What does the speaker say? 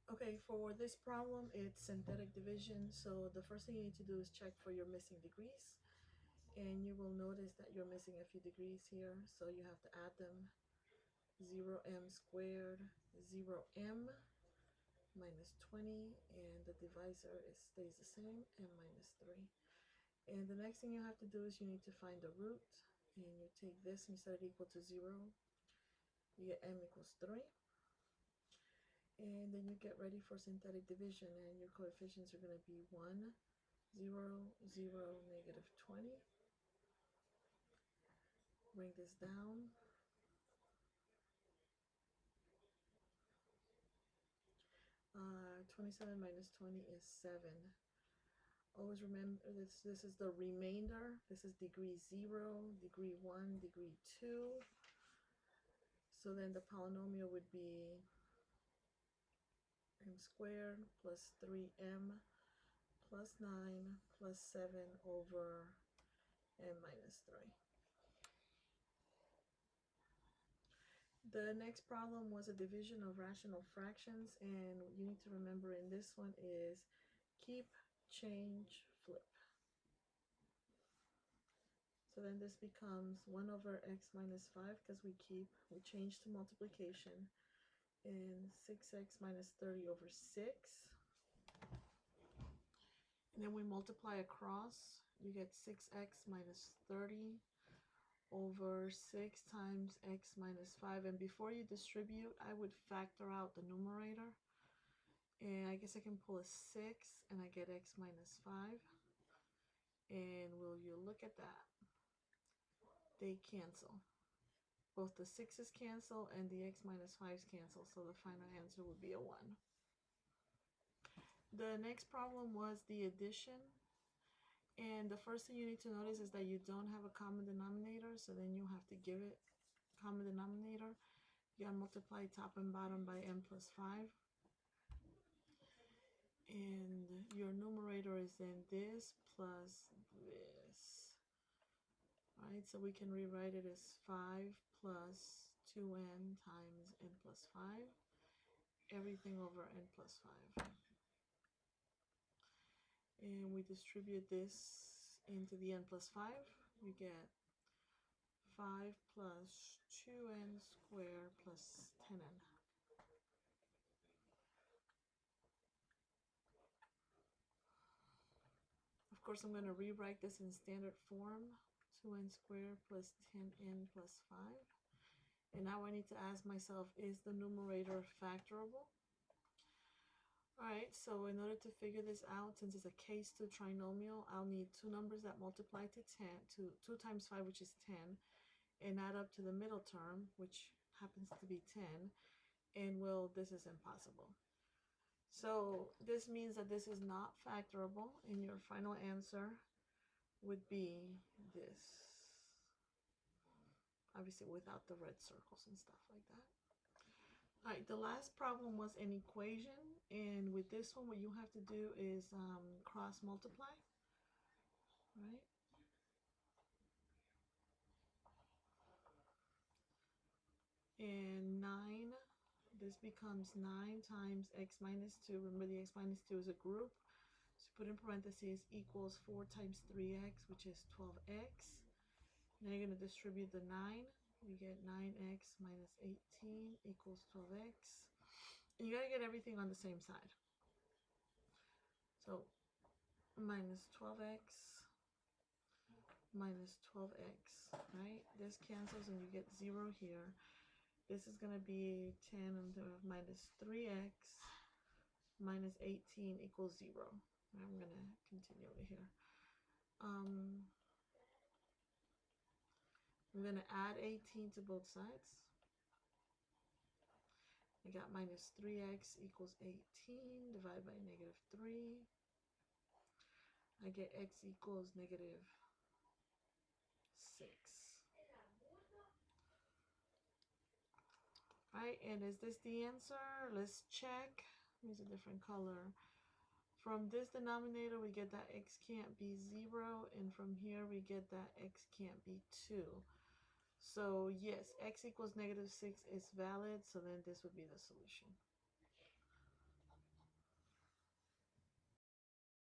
Okay, for this problem, it's synthetic division. So the first thing you need to do is check for your missing degrees. And you will notice that you're missing a few degrees here. So you have to add them. 0m squared, 0m minus 20. And the divisor stays the same, m minus 3. And the next thing you have to do is you need to find the root. And you take this and you set it equal to 0. You get m equals 3. And then you get ready for synthetic division, and your coefficients are going to be 1, 0, 0, negative 20. Bring this down. Uh, 27 minus 20 is 7. Always remember this is the remainder. This is degree 0, degree 1, degree 2. So then the polynomial would be m squared plus 3m plus 9 plus 7 over m minus 3. The next problem was a division of rational fractions, and what you need to remember in this one is keep, change, flip. So then this becomes 1 over x minus 5 because we change to multiplication, and 6x minus 30 over 6. And then we multiply across, you get 6x minus 30 over 6 times x minus 5. And before you distribute, I would factor out the numerator. And I guess I can pull a 6 and I get x minus 5. And will you look at that? They cancel. Both the 6's cancel and the x minus 5's cancel. So the final answer would be a 1. The next problem was the addition. And the first thing you need to notice is that you don't have a common denominator. So then you have to give it common denominator. You gotta multiply top and bottom by m plus 5. And your numerator is then this plus this. Alright, so we can rewrite it as 5 plus 2n times n plus 5. Everything over n plus 5. And we distribute this into the n plus 5. You get 5 plus 2n squared plus 10n. Of course, I'm going to rewrite this in standard form. 2n squared plus 10n plus 5. And now I need to ask myself, is the numerator factorable? Alright, so in order to figure this out, since it's a case 2 trinomial, I'll need two numbers that multiply to 10, 2 times 5, which is 10, and add up to the middle term, which happens to be 10, and well, this is impossible. So this means that this is not factorable, and your final answer would be this. Obviously without the red circles and stuff like that. Alright, the last problem was an equation, and with this one what you have to do is cross multiply, right? And 9, this becomes 9 times x minus 2. Remember, the x minus 2 is a group, so put in parentheses equals 4 times 3x, which is 12x. Now you're going to distribute the 9. You get 9x minus 18 equals 12x. And you got to get everything on the same side. So minus 12x minus 12x, right? This cancels and you get 0 here. This is going to be 10 and minus 3x minus 18 equals 0. I'm going to continue over here. I'm going to add 18 to both sides. I got minus 3x equals 18 divided by negative 3. I get x equals negative 6. Right, and is this the answer? Let's check. Use a different color. From this denominator, we get that x can't be 0, and from here we get that x can't be 2. So yes, x equals negative 6 is valid, so then this would be the solution.